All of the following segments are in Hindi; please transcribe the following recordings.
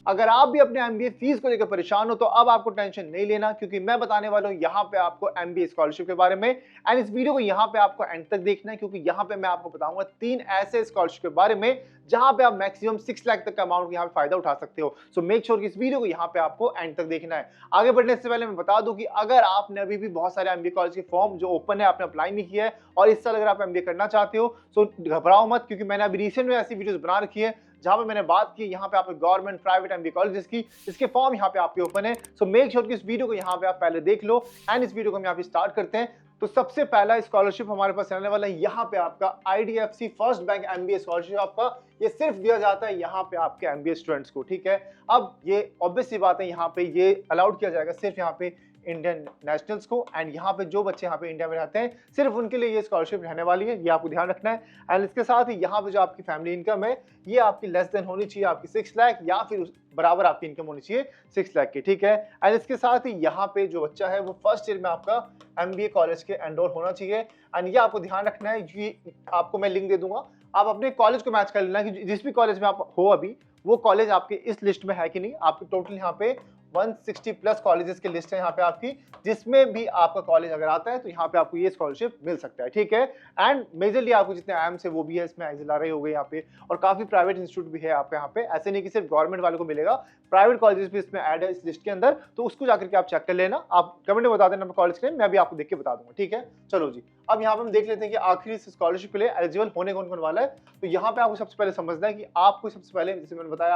अगर आप भी अपने एमबीए फीस को लेकर परेशान हो तो अब आपको टेंशन नहीं लेना, क्योंकि मैं बताने वाला हूं यहाँ पे आपको एमबीए स्कॉलरशिप के बारे में। एंड इस वीडियो को यहाँ पे आपको एंड तक देखना है, क्योंकि यहाँ पे मैं आपको बताऊंगा 3 ऐसे स्कॉलरशिप के बारे में जहां पे आप मैक्सिमम 6 लाख तक का अमाउंट यहाँ पे फायदा उठा सकते हो। सो मेक श्योर कि इस वीडियो को यहाँ पे आपको एंड तक देखना है। आगे बढ़ने से पहले मैं बता दूं कि अगर आपने अभी भी बहुत सारे एमबीए कॉलेज के फॉर्म जो ओपन है आपने अप्लाई नहीं किया है और इस साल अगर आप एमबीए करना चाहते हो तो घबराओ मत, क्योंकि मैंने अभी रिसेंट में ऐसी वीडियोस बना रखी है जहां पे मैंने बात की यहाँ पे आपके गवर्नमेंट प्राइवेट एमबीए कॉलेजेस की, जिसके फॉर्म यहाँ पे आपके ओपन है। सो मेक श्योर कि इस वीडियो को यहाँ पे आप पहले देख लो एंड इस वीडियो को हम यहाँ पे स्टार्ट करते हैं। तो सबसे पहला स्कॉलरशिप हमारे पास रहने वाला है यहाँ पे आपका IDFC first bank MBA scholarship. आपका ये सिर्फ दिया जाता है यहाँ पे आपके एमबीए स्टूडेंट्स को, ठीक है। अब ये ऑब्वियस सी बात है, यहाँ पे ये अलाउड किया जाएगा सिर्फ यहाँ पे इंडियन नेशनल्स को, एंड यहाँ पे जो बच्चे यहाँ पे इंडिया में रहते हैं सिर्फ उनके लिए ये स्कॉलरशिप रहने वाली है, ये आपको ध्यान रखना है। एंड इसके साथ ही यहाँ पे जो आपकी फैमिली इनकम है ये आपकी लेस देन होनी चाहिए आपकी 6 लाख, या फिर बराबर आपकी इनकम होनी चाहिए 6 लाख की, ठीक है। एंड इसके साथ ही यहाँ पे जो बच्चा है वो फर्स्ट ईयर में आपका एमबीए कॉलेज के एनरोल होना चाहिए। एंड ये आपको ध्यान रखना है, ये आपको मैं लिंक दे दूंगा, आप अपने कॉलेज को मैच कर लेना कि जिस भी कॉलेज में आप हो अभी वो कॉलेज आपके इस लिस्ट में है कि नहीं। आपके टोटल यहाँ पे 160 प्लस कॉलेजेस की लिस्ट है यहाँ पे आपकी, जिसमें भी आपका कॉलेज अगर आता है तो यहाँ पे आपको ये स्कॉलरशिप मिल सकता है, ठीक है। एंड मेजरली आपको जितने आईएम्स है वो भी है इसमें, एक्सिलरी हो गए यहाँ पे, और काफी प्राइवेट इंस्टीट्यूट भी है आपके यहाँ पे। ऐसे नहीं कि सिर्फ गवर्नमेंट वालों को मिलेगा, प्राइवेट कॉलेजेस भी इसमें ऐड है इस लिस्ट के अंदर, तो उसको जाकर के आप चेक कर लेना। आप कमेंट में बता देना कॉलेज के नेम, मैं भी आपको देख के बता दूंगा, ठीक है। चलो जी, अब यहाँ पे हम देख लेते हैं कि आखिर इस स्कॉलरशिप के लिए एलिजिबल होने कौन कौन वाला है। तो यहाँ पे आपको सबसे पहले समझना है कि आपको सबसे पहले, जैसे मैंने बताया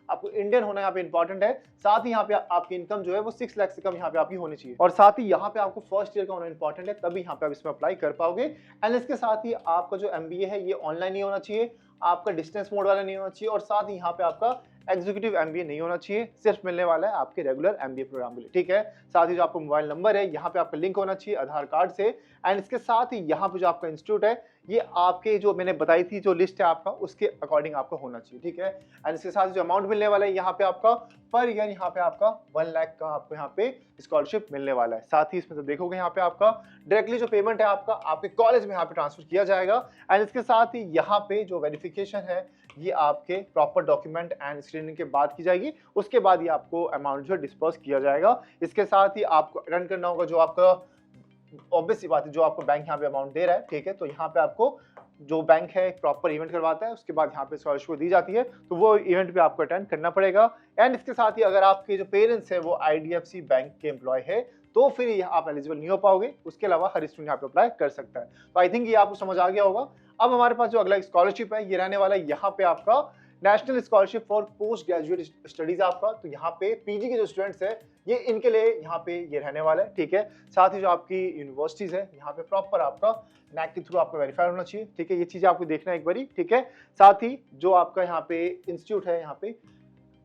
आपको इंडियन होना यहाँ पे इंपॉर्टेंट है। साथ ही यहाँ पे आपकी इनकम जो है वो 6 लाख से कम यहाँ पे आपकी होनी चाहिए, और साथ ही यहाँ पे आपको फर्स्ट ईयर का होना इंपॉर्टेंट है, तभी यहाँ पे आप इसमें अप्लाई कर पाओगे। एंड इसके साथ ही आपका जो एमबीए है ये ऑनलाइन नहीं होना चाहिए, आपका डिस्टेंस मोड वाला नहीं होना चाहिए, और साथ ही यहाँ पे आपका एग्जीक्यूटिव एमबीए नहीं होना चाहिए, सिर्फ मिलने वाला है आपके रेगुलर एमबीए प्रोग्राम के लिए, ठीक है। साथ ही जो आपका मोबाइल नंबर है यहाँ पे आपका लिंक होना चाहिए आधार कार्ड से। एंड इसके साथ ही यहाँ पे जो आपका इंस्टीट्यूट है ये आपके जो मैंने बताई थी जो लिस्ट है आपका उसके अकॉर्डिंग आपका होना चाहिए, ठीक है। एंड इसके साथ जो अमाउंट मिलने वाला है यहाँ पे आपका पर ईयर यहाँ पे आपका 1 लाख का आपको यहाँ पे स्कॉलरशिप मिलने वाला है। साथ ही इसमें तो देखोगे यहाँ पे आपका डायरेक्टली जो पेमेंट है आपका आपके कॉलेज में यहाँ पे ट्रांसफर किया जाएगा। एंड इसके साथ ही यहाँ पे जो वेरिफिकेशन है ये आपके प्रॉपर डॉक्यूमेंट एंड स्क्रीनिंग के बाद की जाएगी, उसके बाद ये आपको अमाउंट जो है डिस्पर्स किया जाएगा। इसके साथ ही आपको अटेंड करना होगा जो आपका, ऑब्वियस सी बात है, जो आपको बैंक यहाँ पे अमाउंट दे रहा है, ठीक है। तो यहाँ पे आपको जो बैंक है एक प्रॉपर इवेंट करवाता है, उसके बाद यहाँ पे स्कॉलरशिप दी जाती है, तो वो इवेंट भी आपको अटेंड करना पड़ेगा। एंड इसके साथ ही अगर आपके जो पेरेंट्स है वो आईडीएफसी बैंक के एम्प्लॉय है तो फिर आप एलिजिबल नहीं हो पाओगे, उसके अलावा हर स्टूडेंट यहाँ पे अप्लाई कर सकता है। तो आई थिंक ये आपको समझ आ गया होगा। अब हमारे पास जो अगला स्कॉलरशिप है ये रहने वाला है यहाँ पे आपका national scholarship for post graduate studies आपका। तो यहाँ पे पीजी के जो स्टूडेंट्स है ये इनके लिए यहाँ पे ये रहने वाला है, ठीक है। साथ ही जो आपकी यूनिवर्सिटीज है यहाँ पे प्रॉपर आपका नैक के थ्रू आपका वेरीफाई होना चाहिए, ठीक है। ये चीजें आपको देखना है एक बारी, ठीक है। साथ ही जो आपका यहाँ पे इंस्टीट्यूट है यहाँ पे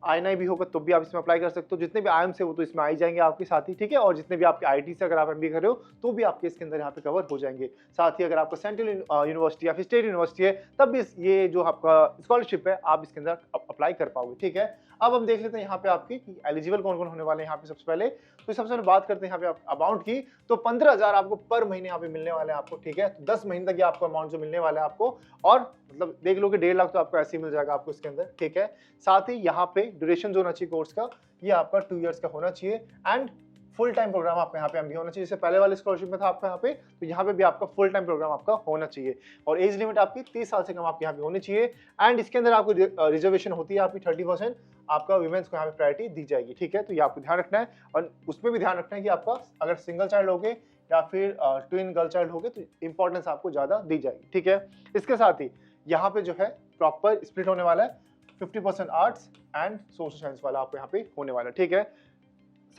आईएनआई भी होगा तो भी आप इसमें अप्लाई कर सकते हो, जितने भी आईएम से वो तो इसमें आ ही जाएंगे आपके साथ ही, ठीक है। और जितने भी आपके आईटी से अगर आप एमबीए कर रहे हो तो भी आपके इसके अंदर यहाँ पे कवर हो जाएंगे। साथ ही अगर आपका सेंट्रल यूनिवर्सिटी या फिर स्टेट यूनिवर्सिटी है तब भी ये जो आपका स्कॉलरशिप है आप इसके अंदर अप्लाई कर पाओगे, ठीक है। अब हम देख लेते हैं यहाँ पे आपकी एलिजिबल कौन कौन होने वाले हैं यहाँ पे। सबसे पहले बात करते हैं यहाँ पे अमाउंट की, तो 15,000 आपको पर महीने यहाँ पे मिलने वाले हैं आपको, ठीक है। तो 10 महीने तक ये आपको अमाउंट जो मिलने वाला है आपको, और मतलब देख लो कि 1.5 लाख तो आपको ऐसे ही मिल जाएगा आपको इसके अंदर, ठीक है। साथ ही यहाँ पे ड्यूरेशन जो होना चाहिए कोर्स का ये आपका 2 इयर्स का होना चाहिए। एंड फुल टाइम प्रोग्राम आपका यहाँ पे एमबीए होना चाहिए, जैसे पहले वाले स्कॉलरशिप में था आपका यहाँ पे, तो यहाँ पे भी आपका फुल टाइम प्रोग्राम आपका होना चाहिए, और एज लिमिट आपकी 30 साल से कम आपकी यहाँ पे होनी चाहिए। एंड इसके अंदर आपको रिजर्वेशन होती है आपकी 30%, आपका वुमेन्स को यहाँ पे प्रायोरिटी दी जाएगी, ठीक है। तो ये आपको ध्यान रखना है, और उसमें भी ध्यान रखना है कि आपका अगर सिंगल चाइल्ड हो गए या फिर ट्विन गर्ल चाइल्ड हो गए तो इंपॉर्टेंस आपको ज्यादा दी जाएगी, ठीक है। इसके साथ ही यहाँ पे जो है प्रॉपर स्प्लिट होने वाला है, 50% आर्ट्स एंड सोशल साइंस वाला आपको यहाँ पे होने वाला है, ठीक है।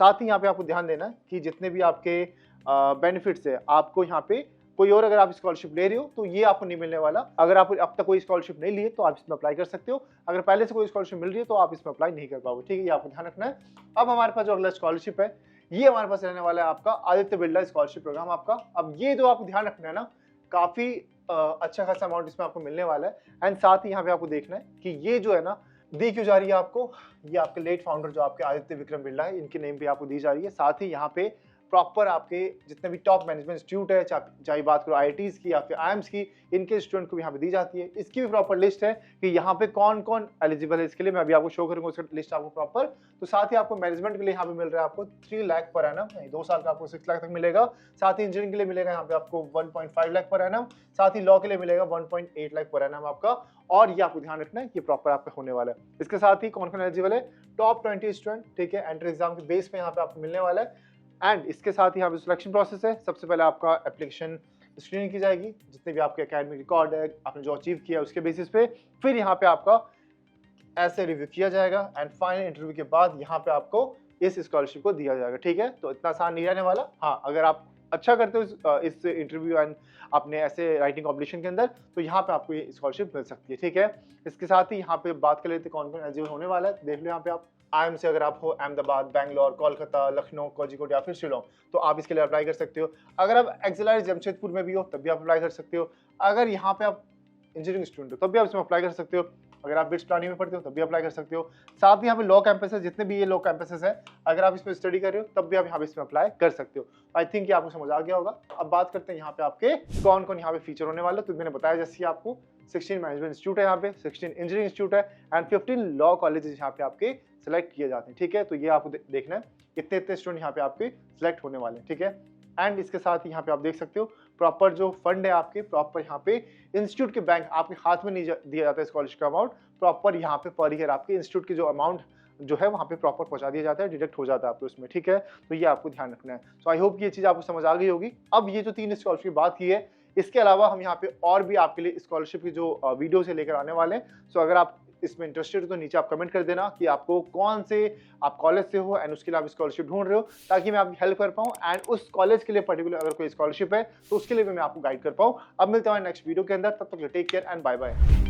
साथ ही यहाँ पे आपको ध्यान देना है कि जितने भी आपके बेनिफिट्स है आपको यहाँ पे कोई और अगर आप स्कॉलरशिप ले रहे हो तो ये आपको नहीं मिलने वाला। अगर आप अब तक कोई स्कॉलरशिप नहीं लिए तो आप इसमें अप्लाई कर सकते हो, अगर पहले से कोई स्कॉलरशिप मिल रही है तो आप इसमें अप्लाई नहीं कर पाओगे, ठीक है। ये आपको ध्यान रखना है। अब हमारे पास जो अगला स्कॉलरशिप है ये हमारे पास रहने वाला है आपका आदित्य बिरला स्कॉलरशिप प्रोग्राम आपका। अब ये जो आपको ध्यान रखना है ना, काफी अच्छा खासा अमाउंट इसमें आपको मिलने वाला है। एंड साथ ही यहाँ पे आपको देखना है कि ये जो है ना दी क्यों जा रही है आपको, ये आपके लेट फाउंडर जो आपके आदित्य विक्रम बिरला है इनके नेम पे आपको दी जा रही है। साथ ही यहाँ पे प्रॉपर आपके जितने भी टॉप मैनेजमेंट इंस्टीट्यूट है, चाहे बात करो आईआईटीज की या फिर आईएम्स की, इनके स्टूडेंट को यहाँ पे दी जाती है। इसकी भी प्रॉपर लिस्ट है कि यहाँ पे कौन कौन एलिजिबल है इसके लिए, मैं अभी आपको शो करूंगा उसका लिस्ट आपको प्रॉपर। तो साथ ही आपको मैनेजमेंट के लिए यहाँ पे मिल रहा है आपको 3 लाख पर एनम, 2 साल का आपको 6 लाख तक मिलेगा। साथ ही इंजीनियरिंग के लिए मिलेगा यहाँ पे आपको 1.5 लाख पर एनम, साथ ही लॉ के लिए मिलेगा 1.8 लाख पर एनम आपका। और ये आपको ध्यान रखना है कि प्रॉपर आपका होने वाला है। इसके साथ ही कौन कौन एलिजिबल है, टॉप 20 स्टूडेंट, ठीक है, एंट्री एग्जाम के बेस पे यहाँ पे आपको मिलने वाला है। एंड इसके साथ ही यहाँ पे सिलेक्शन प्रोसेस है। सबसे पहले आपका एप्लीकेशन स्क्रीनिंग की जाएगी, जितने भी आपके एकेडमिक रिकॉर्ड है, आपने जो अचीव किया उसके बेसिस पे। फिर यहाँ पे आपका ऐसे रिव्यू किया जाएगा एंड फाइनल इंटरव्यू के बाद यहाँ पे आपको इस स्कॉलरशिप को दिया जाएगा, ठीक है। तो इतना आसान नहीं रहने वाला। हाँ, अगर आप अच्छा करते हो इस इंटरव्यू एंड अपने ऐसे राइटिंग कॉम्पिटिशन के अंदर, तो यहाँ पे आपको ये स्कॉलरशिप मिल सकती है, ठीक है। इसके साथ ही यहाँ पे बात कर लेते हैं कौन कौन एलिजिबल होने वाला है। देख लो यहाँ पे आप आईएम से अगर आप हो अहमदाबाद, बैंगलोर, कोलकाता, लखनऊ, कोझिकोड या फिर शिलोंग, तो आप इसके लिए अप्लाई कर सकते हो। अगर आप एक्सिलरी जमशेदपुर में भी हो तब भी आप अप्लाई कर सकते हो। अगर यहाँ पे आप इंजीनियरिंग स्टूडेंट हो तब भी आप इसमें अप्लाई कर सकते हो। अगर आप बिट्स प्लानिंग में पढ़ते हो तब भी अप्लाई कर सकते हो। साथ ही यहाँ पे लॉ कैंपस है, जितने भी ये लॉ कैंपसेस है, अगर आप इसमें स्टडी कर रहे हो तब भी आप यहाँ पे इसमें अप्लाई कर सकते हो। आई थिंक ये आपको समझ आ गया होगा। अब बात करते हैं यहाँ पे आपके कौन कौन यहाँ पे फीचर होने वाला है। तो मैंने बताया जैसे आपको 16 मैनेजमेंट इंस्टीट्यूट है यहाँ पे, 16 इंजीनियरिंग इंस्टीट्यूट है एंड 15 लॉ कॉलेजेस यहाँ पे आपके सिलेक्ट किए जाते हैं, ठीक है। तो ये आपको देखना है कितने इतने स्टूडेंट यहाँ पे आपके सिलेक्ट होने वाले हैं, ठीक है। एंड इसके साथ ही यहाँ पे आप देख सकते हो प्रॉपर जो फंड है आपके, प्रॉपर यहाँ पे इंस्टीट्यूट के बैंक आपके हाथ में नहीं दिया जाता है स्कॉलरशिप का अमाउंट, प्रॉपर यहाँ पे पर ईयर आपके इंस्टीट्यूट की जो अमाउंट जो है वहाँ पे प्रॉपर पहुँचा दिया जाता है, डिडक्ट हो जाता है आपको उसमें, ठीक है। तो ये आपको ध्यान रखना है। तो आई होप कि ये चीज़ आपको समझ आ गई होगी। अब ये जो 3 स्कॉलरशिप की बात की है, इसके अलावा हम यहाँ पे और भी आपके लिए स्कॉलरशिप की जो वीडियो से लेकर आने वाले हैं। सो अगर आप इसमें इंटरेस्टेड हो तो नीचे आप कमेंट कर देना कि आपको कौन से आप कॉलेज से हो एंड उसके लिए आप स्कॉलरशिप ढूंढ रहे हो, ताकि मैं आपकी हेल्प कर पाऊँ एंड उस कॉलेज के लिए पर्टिकुलर अगर कोई स्कॉलरशिप है तो उसके लिए भी मैं आपको गाइड कर पाऊँ। अब मिलते हैं नेक्स्ट वीडियो के अंदर, तब तक take care and bye bye.